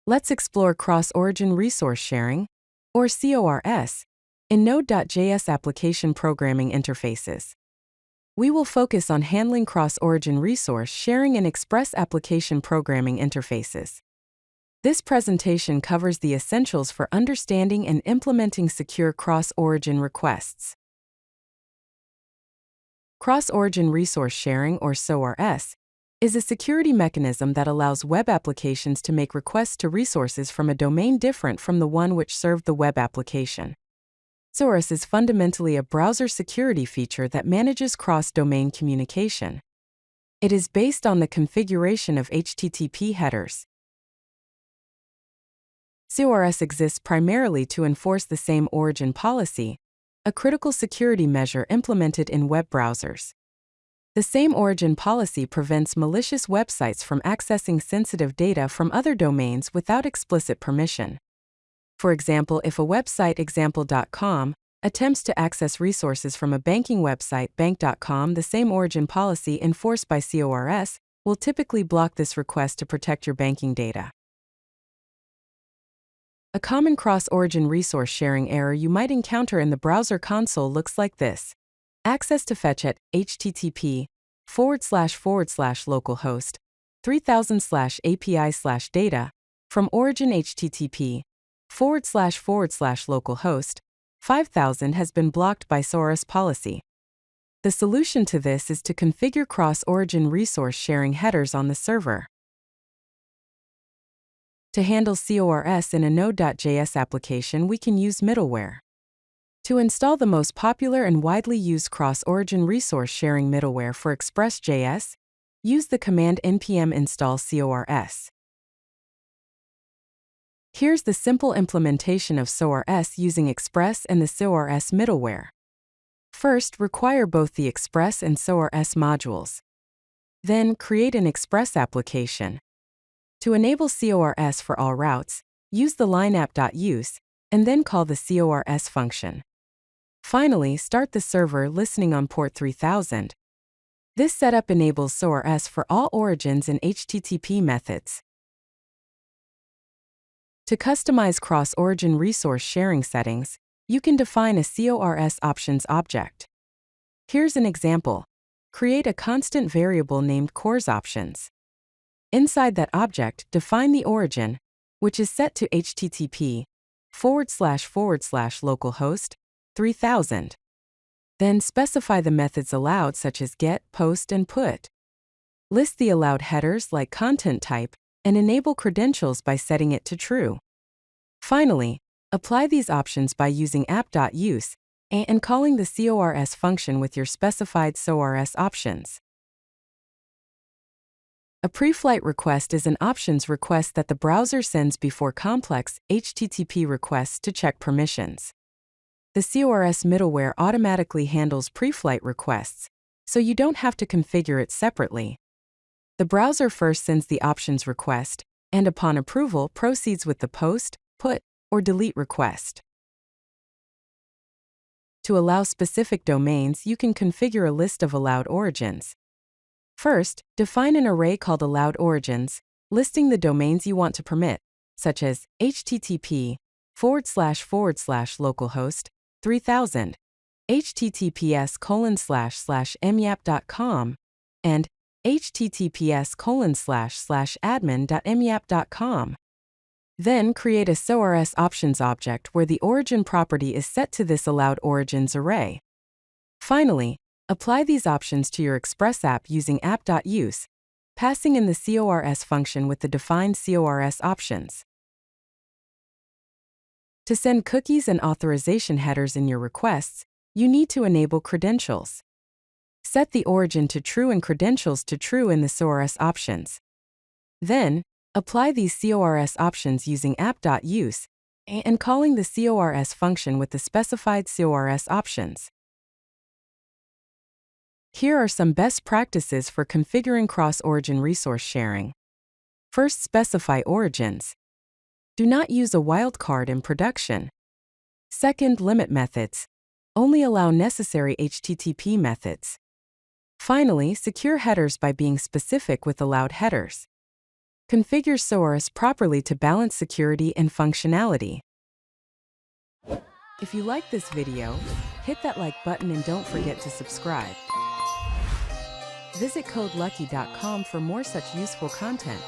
Let's explore cross-origin resource sharing, or CORS, in Node.js application programming interfaces. We will focus on handling cross-origin resource sharing in Express application programming interfaces. This presentation covers the essentials for understanding and implementing secure cross-origin requests. Cross-origin resource sharing, or CORS, is a security mechanism that allows web applications to make requests to resources from a domain different from the one which served the web application. CORS is fundamentally a browser security feature that manages cross-domain communication. It is based on the configuration of HTTP headers. CORS exists primarily to enforce the same origin policy, a critical security measure implemented in web browsers. The same origin policy prevents malicious websites from accessing sensitive data from other domains without explicit permission. For example, if a website example.com attempts to access resources from a banking website bank.com, the same origin policy enforced by CORS will typically block this request to protect your banking data. A common cross-origin resource sharing error you might encounter in the browser console looks like this. Access to fetch at http://localhost 3000/API/data from origin http://localhost 5000 has been blocked by CORS policy. The solution to this is to configure cross-origin resource sharing headers on the server. To handle CORS in a Node.js application, we can use Middleware. To install the most popular and widely used cross-origin resource sharing middleware for Express.js, use the command npm install CORS. Here's the simple implementation of CORS using Express and the CORS middleware. First, require both the Express and CORS modules. Then, create an Express application. To enable CORS for all routes, use the line app.use, and then call the CORS function. Finally, start the server listening on port 3000. This setup enables CORS for all origins and HTTP methods. To customize cross-origin resource sharing settings, you can define a CORS options object. Here's an example. Create a constant variable named CORS options. Inside that object, define the origin, which is set to http://localhost 3000. Then specify the methods allowed, such as get, post, and put. List the allowed headers like content type and enable credentials by setting it to true. Finally, apply these options by using app.use and calling the CORS function with your specified CORS options. A preflight request is an options request that the browser sends before complex HTTP requests to check permissions. The CORS middleware automatically handles preflight requests, so you don't have to configure it separately. The browser first sends the options request, and upon approval proceeds with the post, put, or delete request. To allow specific domains, you can configure a list of allowed origins. First, define an array called allowed origins, listing the domains you want to permit, such as http://localhost 3000, https://myap.com, and https://admin.myap.com. Then create a CORS options object where the origin property is set to this allowed origins array. Finally, apply these options to your Express app using app.use, passing in the CORS function with the defined CORS options. To send cookies and authorization headers in your requests, you need to enable credentials. Set the origin to true and credentials to true in the CORS options. Then, apply these CORS options using app.use and calling the CORS function with the specified CORS options. Here are some best practices for configuring cross-origin resource sharing. First, specify origins. Do not use a wildcard in production. Second, limit methods. Only allow necessary HTTP methods. Finally, secure headers by being specific with allowed headers. Configure CORS properly to balance security and functionality. If you like this video, hit that like button and don't forget to subscribe. Visit CodeLucky.com for more such useful content.